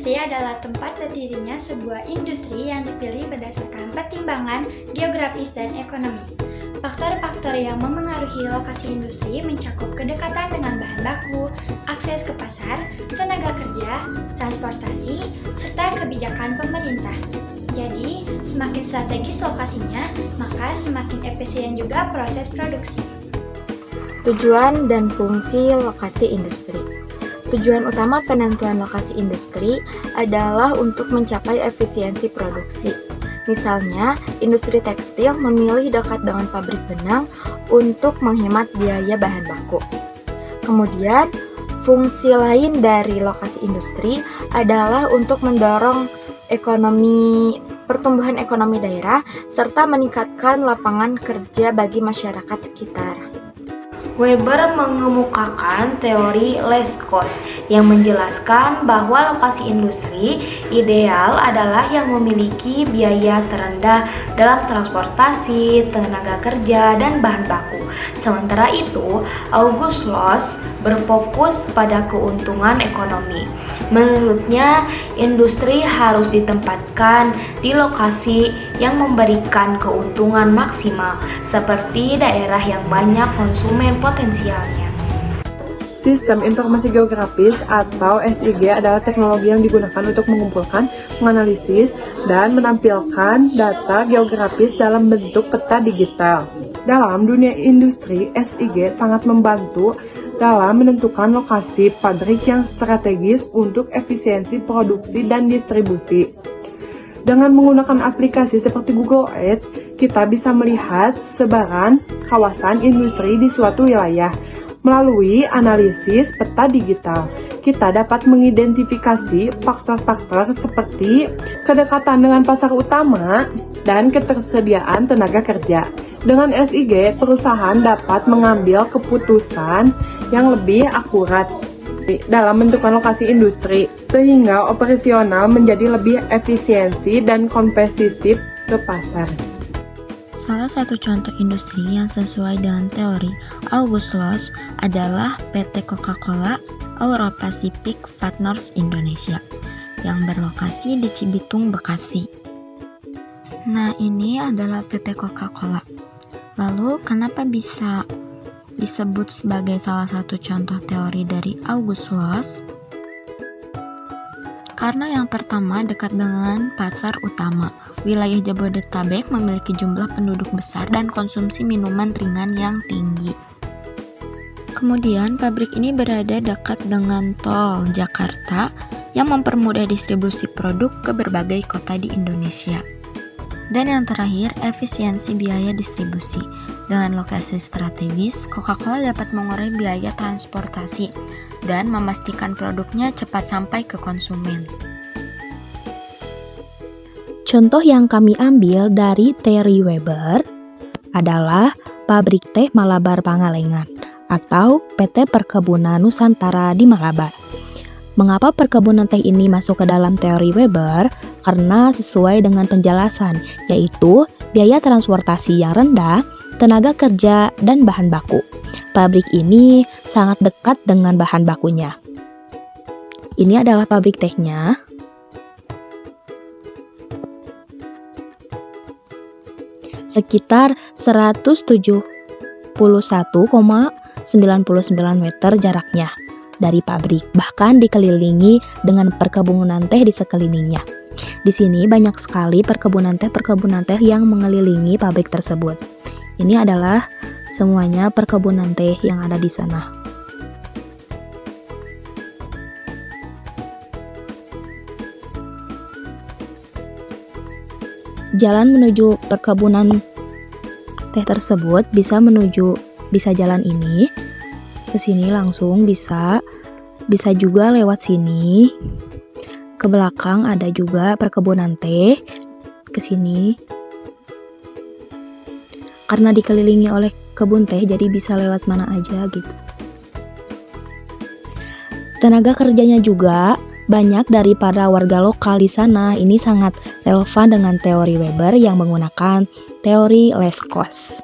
industri adalah tempat berdirinya sebuah industri yang dipilih berdasarkan pertimbangan geografis dan ekonomi. Faktor-faktor yang memengaruhi lokasi industri mencakup kedekatan dengan bahan baku, akses ke pasar, tenaga kerja, transportasi, serta kebijakan pemerintah. Jadi, semakin strategis lokasinya, maka semakin efisien juga proses produksi. Tujuan dan fungsi lokasi industri. Tujuan utama penentuan lokasi industri adalah untuk mencapai efisiensi produksi. Misalnya, industri tekstil memilih dekat dengan pabrik benang untuk menghemat biaya bahan baku. Kemudian, fungsi lain dari lokasi industri adalah untuk mendorong pertumbuhan ekonomi daerah serta meningkatkan lapangan kerja bagi masyarakat sekitar. Weber mengemukakan teori less cost yang menjelaskan bahwa lokasi industri ideal adalah yang memiliki biaya terendah dalam transportasi, tenaga kerja, dan bahan baku. Sementara itu, August Loos berfokus pada keuntungan ekonomi. Menurutnya, industri harus ditempatkan di lokasi yang memberikan keuntungan maksimal, seperti daerah yang banyak konsumen potensialnya. Sistem Informasi Geografis atau SIG adalah teknologi yang digunakan untuk mengumpulkan, menganalisis, dan menampilkan data geografis dalam bentuk peta digital. Dalam dunia industri, SIG sangat membantu dalam menentukan lokasi pabrik yang strategis untuk efisiensi produksi dan distribusi. Dengan menggunakan aplikasi seperti Google Earth, kita bisa melihat sebaran kawasan industri di suatu wilayah. Melalui analisis peta digital, kita dapat mengidentifikasi faktor-faktor seperti kedekatan dengan pasar utama dan ketersediaan tenaga kerja. Dengan SIG, perusahaan dapat mengambil keputusan yang lebih akurat dalam menentukan lokasi industri, sehingga operasional menjadi lebih efisiensi dan kompetitif ke pasar. Salah satu contoh industri yang sesuai dengan teori August Loos adalah PT Coca-Cola Europacific Partners Indonesia yang berlokasi di Cibitung, Bekasi. Nah, ini adalah PT Coca-Cola. Lalu, kenapa bisa disebut sebagai salah satu contoh teori dari August Loos? Karena yang pertama dekat dengan pasar utama. Wilayah Jabodetabek memiliki jumlah penduduk besar dan konsumsi minuman ringan yang tinggi. Kemudian, pabrik ini berada dekat dengan tol Jakarta yang mempermudah distribusi produk ke berbagai kota di Indonesia. Dan yang terakhir, efisiensi biaya distribusi. Dengan lokasi strategis, Coca-Cola dapat mengurai biaya transportasi dan memastikan produknya cepat sampai ke konsumen. Contoh yang kami ambil dari teori Weber adalah Pabrik Teh Malabar Pangalengan atau PT Perkebunan Nusantara di Malabar. Mengapa perkebunan teh ini masuk ke dalam teori Weber? Karena sesuai dengan penjelasan, yaitu biaya transportasi yang rendah, tenaga kerja, dan bahan baku. Pabrik ini sangat dekat dengan bahan bakunya. Ini adalah pabrik tehnya. Sekitar 171,99 meter jaraknya dari pabrik, bahkan dikelilingi dengan perkebunan teh di sekelilingnya. Di sini banyak sekali perkebunan teh yang mengelilingi pabrik tersebut. Ini adalah semuanya perkebunan teh yang ada di sana. Jalan menuju perkebunan teh tersebut bisa jalan ini ke sini langsung bisa juga lewat sini. Ke belakang ada juga perkebunan teh ke sini. Karena dikelilingi oleh kebun teh jadi bisa lewat mana aja gitu. Tenaga kerjanya juga banyak dari para warga lokal di sana. Ini sangat relevan dengan teori Weber yang menggunakan teori less cost.